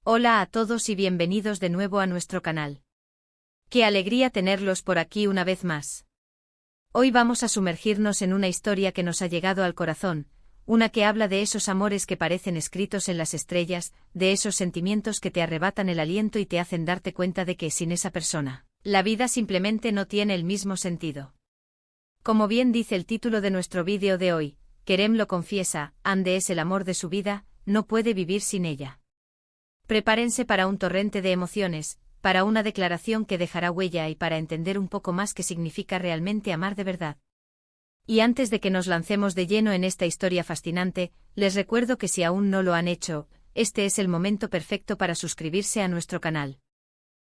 Hola a todos y bienvenidos de nuevo a nuestro canal. Qué alegría tenerlos por aquí una vez más. Hoy vamos a sumergirnos en una historia que nos ha llegado al corazón, una que habla de esos amores que parecen escritos en las estrellas, de esos sentimientos que te arrebatan el aliento y te hacen darte cuenta de que sin esa persona, la vida simplemente no tiene el mismo sentido. Como bien dice el título de nuestro vídeo de hoy, Kerem lo confiesa, Ande es el amor de su vida, no puede vivir sin ella. Prepárense para un torrente de emociones, para una declaración que dejará huella y para entender un poco más qué significa realmente amar de verdad. Y antes de que nos lancemos de lleno en esta historia fascinante, les recuerdo que si aún no lo han hecho, este es el momento perfecto para suscribirse a nuestro canal.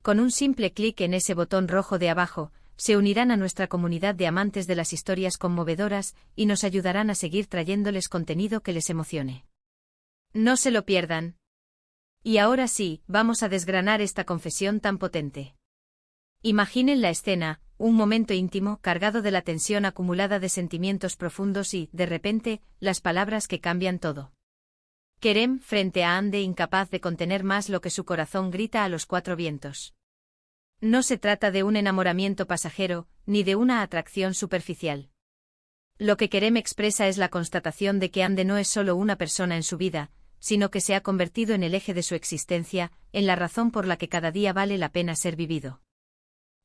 Con un simple clic en ese botón rojo de abajo, se unirán a nuestra comunidad de amantes de las historias conmovedoras y nos ayudarán a seguir trayéndoles contenido que les emocione. No se lo pierdan. Y ahora sí, vamos a desgranar esta confesión tan potente. Imaginen la escena, un momento íntimo cargado de la tensión acumulada de sentimientos profundos y, de repente, las palabras que cambian todo. Kerem frente a Ande incapaz de contener más lo que su corazón grita a los cuatro vientos. No se trata de un enamoramiento pasajero, ni de una atracción superficial. Lo que Kerem expresa es la constatación de que Ande no es solo una persona en su vida, sino que se ha convertido en el eje de su existencia, en la razón por la que cada día vale la pena ser vivido.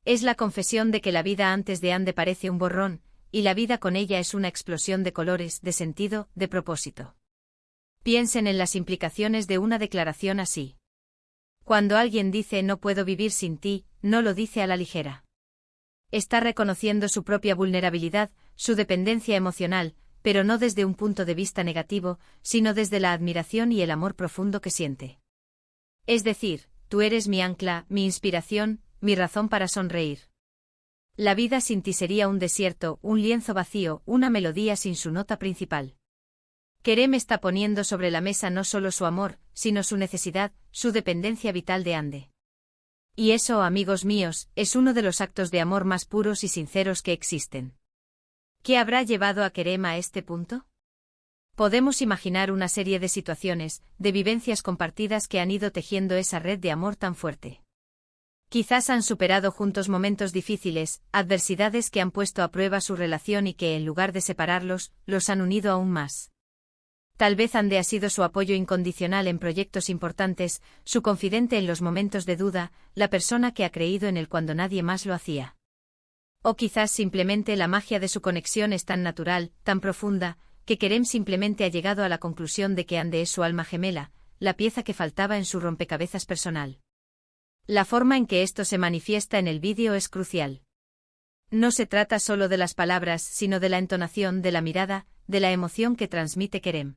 Es la confesión de que la vida antes de Ande parece un borrón, y la vida con ella es una explosión de colores, de sentido, de propósito. Piensen en las implicaciones de una declaración así. Cuando alguien dice no puedo vivir sin ti, no lo dice a la ligera. Está reconociendo su propia vulnerabilidad, su dependencia emocional, pero no desde un punto de vista negativo, sino desde la admiración y el amor profundo que siente. Es decir, tú eres mi ancla, mi inspiración, mi razón para sonreír. La vida sin ti sería un desierto, un lienzo vacío, una melodía sin su nota principal. Kerem está poniendo sobre la mesa no solo su amor, sino su necesidad, su dependencia vital de Ande. Y eso, amigos míos, es uno de los actos de amor más puros y sinceros que existen. ¿Qué habrá llevado a Kerem a este punto? Podemos imaginar una serie de situaciones, de vivencias compartidas que han ido tejiendo esa red de amor tan fuerte. Quizás han superado juntos momentos difíciles, adversidades que han puesto a prueba su relación y que en lugar de separarlos, los han unido aún más. Tal vez Ande ha sido su apoyo incondicional en proyectos importantes, su confidente en los momentos de duda, la persona que ha creído en él cuando nadie más lo hacía. O quizás simplemente la magia de su conexión es tan natural, tan profunda, que Kerem simplemente ha llegado a la conclusión de que Ande es su alma gemela, la pieza que faltaba en su rompecabezas personal. La forma en que esto se manifiesta en el vídeo es crucial. No se trata solo de las palabras, sino de la entonación, de la mirada, de la emoción que transmite Kerem.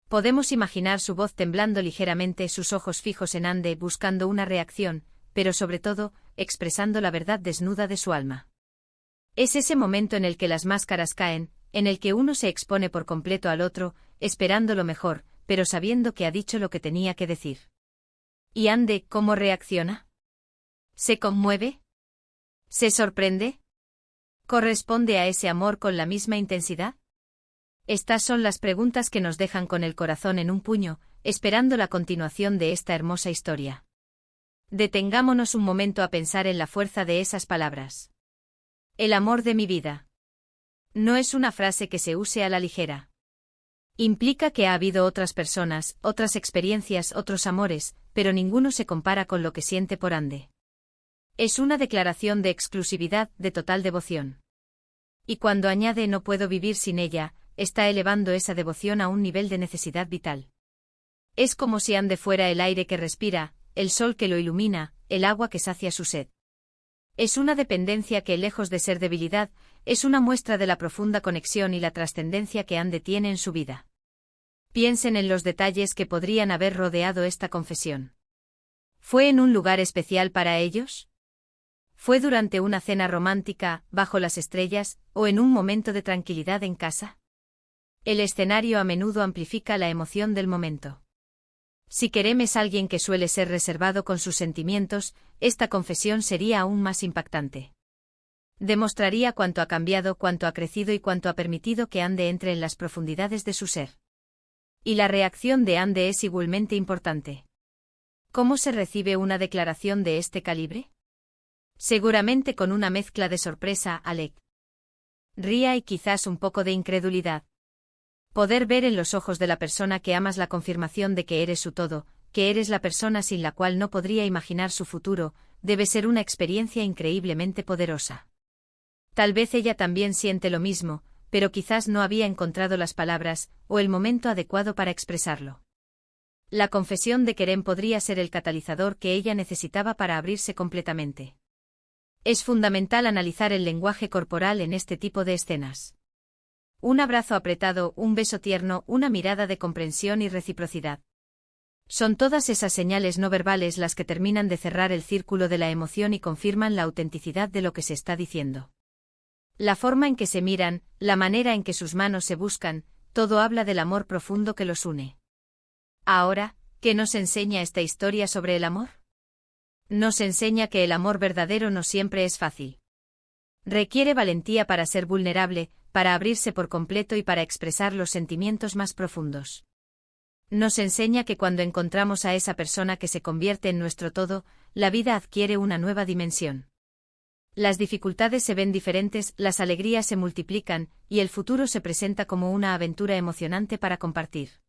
Podemos imaginar su voz temblando ligeramente, sus ojos fijos en Ande buscando una reacción, pero sobre todo, expresando la verdad desnuda de su alma. Es ese momento en el que las máscaras caen, en el que uno se expone por completo al otro, esperando lo mejor, pero sabiendo que ha dicho lo que tenía que decir. ¿Y Ande cómo reacciona? ¿Se conmueve? ¿Se sorprende? ¿Corresponde a ese amor con la misma intensidad? Estas son las preguntas que nos dejan con el corazón en un puño, esperando la continuación de esta hermosa historia. Detengámonos un momento a pensar en la fuerza de esas palabras. El amor de mi vida. No es una frase que se use a la ligera. Implica que ha habido otras personas, otras experiencias, otros amores, pero ninguno se compara con lo que siente por Ande. Es una declaración de exclusividad, de total devoción. Y cuando añade no puedo vivir sin ella, está elevando esa devoción a un nivel de necesidad vital. Es como si Ande fuera el aire que respira, el sol que lo ilumina, el agua que sacia su sed. Es una dependencia que, lejos de ser debilidad, es una muestra de la profunda conexión y la trascendencia que Ande tiene en su vida. Piensen en los detalles que podrían haber rodeado esta confesión. ¿Fue en un lugar especial para ellos? ¿Fue durante una cena romántica, bajo las estrellas, o en un momento de tranquilidad en casa? El escenario a menudo amplifica la emoción del momento. Si Kerem es alguien que suele ser reservado con sus sentimientos, esta confesión sería aún más impactante. Demostraría cuánto ha cambiado, cuánto ha crecido y cuánto ha permitido que Ande entre en las profundidades de su ser. Y la reacción de Ande es igualmente importante. ¿Cómo se recibe una declaración de este calibre? Seguramente con una mezcla de sorpresa, alegría y quizás un poco de incredulidad. Poder ver en los ojos de la persona que amas la confirmación de que eres su todo, que eres la persona sin la cual no podría imaginar su futuro, debe ser una experiencia increíblemente poderosa. Tal vez ella también siente lo mismo, pero quizás no había encontrado las palabras, o el momento adecuado para expresarlo. La confesión de Kerem podría ser el catalizador que ella necesitaba para abrirse completamente. Es fundamental analizar el lenguaje corporal en este tipo de escenas. Un abrazo apretado, un beso tierno, una mirada de comprensión y reciprocidad. Son todas esas señales no verbales las que terminan de cerrar el círculo de la emoción y confirman la autenticidad de lo que se está diciendo. La forma en que se miran, la manera en que sus manos se buscan, todo habla del amor profundo que los une. Ahora, ¿qué nos enseña esta historia sobre el amor? Nos enseña que el amor verdadero no siempre es fácil. Requiere valentía para ser vulnerable, para abrirse por completo y para expresar los sentimientos más profundos. Nos enseña que cuando encontramos a esa persona que se convierte en nuestro todo, la vida adquiere una nueva dimensión. Las dificultades se ven diferentes, las alegrías se multiplican, y el futuro se presenta como una aventura emocionante para compartir.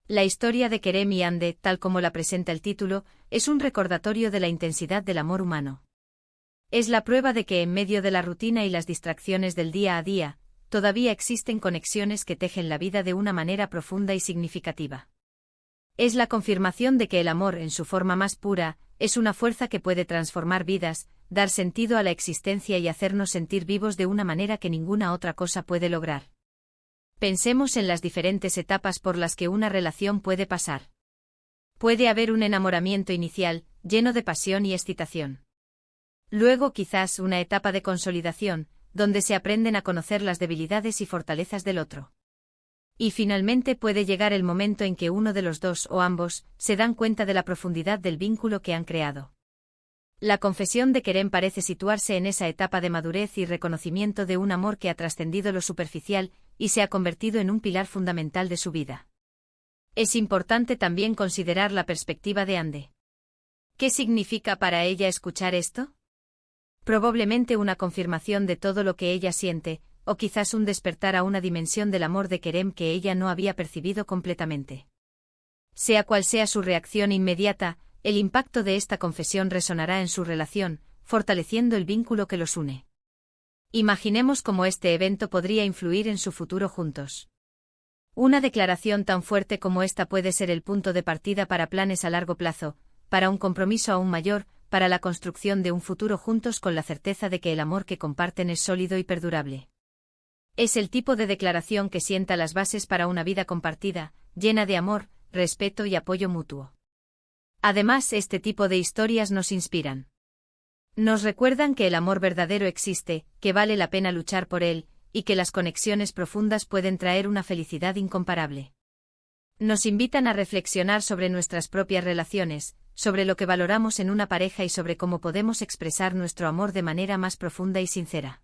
La historia de Kerem y Hande, tal como la presenta el título, es un recordatorio de la intensidad del amor humano. Es la prueba de que en medio de la rutina y las distracciones del día a día, todavía existen conexiones que tejen la vida de una manera profunda y significativa. Es la confirmación de que el amor, en su forma más pura, es una fuerza que puede transformar vidas, dar sentido a la existencia y hacernos sentir vivos de una manera que ninguna otra cosa puede lograr. Pensemos en las diferentes etapas por las que una relación puede pasar. Puede haber un enamoramiento inicial, lleno de pasión y excitación. Luego quizás una etapa de consolidación, donde se aprenden a conocer las debilidades y fortalezas del otro. Y finalmente puede llegar el momento en que uno de los dos o ambos se dan cuenta de la profundidad del vínculo que han creado. La confesión de Kerem parece situarse en esa etapa de madurez y reconocimiento de un amor que ha trascendido lo superficial y se ha convertido en un pilar fundamental de su vida. Es importante también considerar la perspectiva de Hande. ¿Qué significa para ella escuchar esto? Probablemente una confirmación de todo lo que ella siente, o quizás un despertar a una dimensión del amor de Kerem que ella no había percibido completamente. Sea cual sea su reacción inmediata, el impacto de esta confesión resonará en su relación, fortaleciendo el vínculo que los une. Imaginemos cómo este evento podría influir en su futuro juntos. Una declaración tan fuerte como esta puede ser el punto de partida para planes a largo plazo, para un compromiso aún mayor, para la construcción de un futuro juntos con la certeza de que el amor que comparten es sólido y perdurable. Es el tipo de declaración que sienta las bases para una vida compartida, llena de amor, respeto y apoyo mutuo. Además, este tipo de historias nos inspiran. Nos recuerdan que el amor verdadero existe, que vale la pena luchar por él, y que las conexiones profundas pueden traer una felicidad incomparable. Nos invitan a reflexionar sobre nuestras propias relaciones, sobre lo que valoramos en una pareja y sobre cómo podemos expresar nuestro amor de manera más profunda y sincera.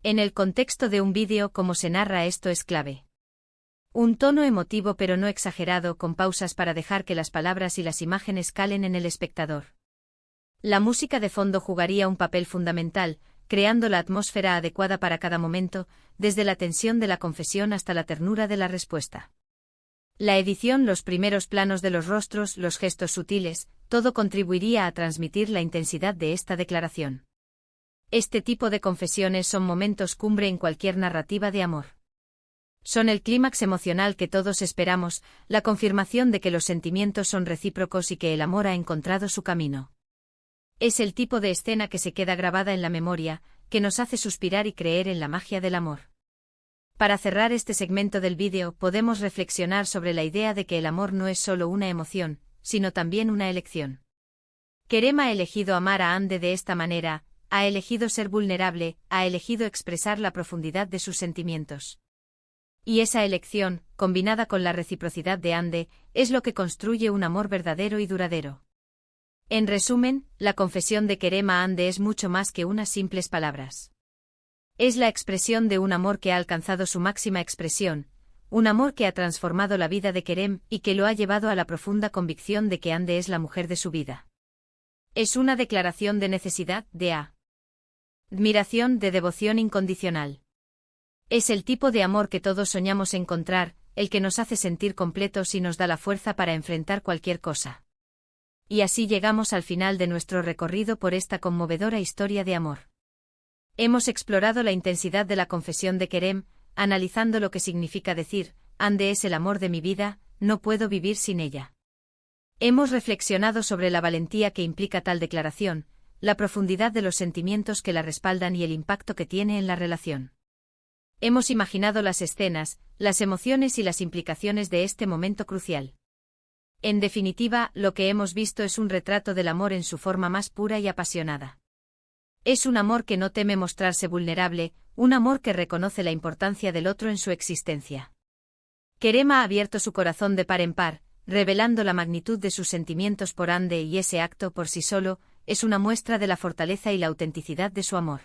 En el contexto de un vídeo, como se narra esto es clave. Un tono emotivo pero no exagerado, con pausas para dejar que las palabras y las imágenes calen en el espectador. La música de fondo jugaría un papel fundamental, creando la atmósfera adecuada para cada momento, desde la tensión de la confesión hasta la ternura de la respuesta. La edición, los primeros planos de los rostros, los gestos sutiles, todo contribuiría a transmitir la intensidad de esta declaración. Este tipo de confesiones son momentos cumbre en cualquier narrativa de amor. Son el clímax emocional que todos esperamos, la confirmación de que los sentimientos son recíprocos y que el amor ha encontrado su camino. Es el tipo de escena que se queda grabada en la memoria, que nos hace suspirar y creer en la magia del amor. Para cerrar este segmento del vídeo, podemos reflexionar sobre la idea de que el amor no es solo una emoción, sino también una elección. Kerem ha elegido amar a Hande de esta manera, ha elegido ser vulnerable, ha elegido expresar la profundidad de sus sentimientos. Y esa elección, combinada con la reciprocidad de Hande, es lo que construye un amor verdadero y duradero. En resumen, la confesión de Kerem a Hande es mucho más que unas simples palabras. Es la expresión de un amor que ha alcanzado su máxima expresión, un amor que ha transformado la vida de Kerem y que lo ha llevado a la profunda convicción de que Ande es la mujer de su vida. Es una declaración de necesidad, de admiración, de devoción incondicional. Es el tipo de amor que todos soñamos encontrar, el que nos hace sentir completos y nos da la fuerza para enfrentar cualquier cosa. Y así llegamos al final de nuestro recorrido por esta conmovedora historia de amor. Hemos explorado la intensidad de la confesión de Kerem, analizando lo que significa decir, Ande es el amor de mi vida, no puedo vivir sin ella. Hemos reflexionado sobre la valentía que implica tal declaración, la profundidad de los sentimientos que la respaldan y el impacto que tiene en la relación. Hemos imaginado las escenas, las emociones y las implicaciones de este momento crucial. En definitiva, lo que hemos visto es un retrato del amor en su forma más pura y apasionada. Es un amor que no teme mostrarse vulnerable, un amor que reconoce la importancia del otro en su existencia. Kerem ha abierto su corazón de par en par, revelando la magnitud de sus sentimientos por Ande, y ese acto por sí solo es una muestra de la fortaleza y la autenticidad de su amor.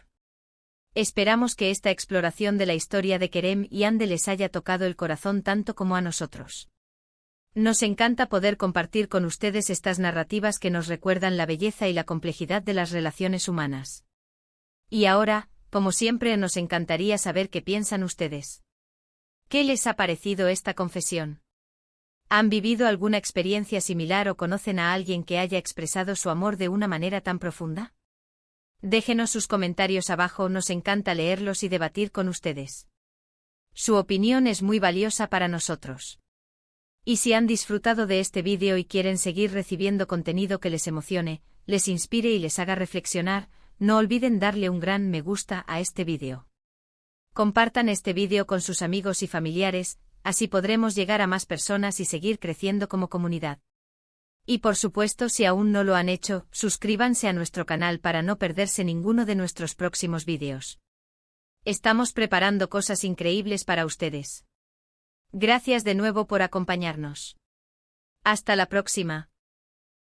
Esperamos que esta exploración de la historia de Kerem y Ande les haya tocado el corazón tanto como a nosotros. Nos encanta poder compartir con ustedes estas narrativas que nos recuerdan la belleza y la complejidad de las relaciones humanas. Y ahora, como siempre, nos encantaría saber qué piensan ustedes. ¿Qué les ha parecido esta confesión? ¿Han vivido alguna experiencia similar o conocen a alguien que haya expresado su amor de una manera tan profunda? Déjenos sus comentarios abajo, nos encanta leerlos y debatir con ustedes. Su opinión es muy valiosa para nosotros. Y si han disfrutado de este vídeo y quieren seguir recibiendo contenido que les emocione, les inspire y les haga reflexionar, no olviden darle un gran me gusta a este vídeo. Compartan este vídeo con sus amigos y familiares, así podremos llegar a más personas y seguir creciendo como comunidad. Y por supuesto, si aún no lo han hecho, suscríbanse a nuestro canal para no perderse ninguno de nuestros próximos vídeos. Estamos preparando cosas increíbles para ustedes. Gracias de nuevo por acompañarnos. Hasta la próxima.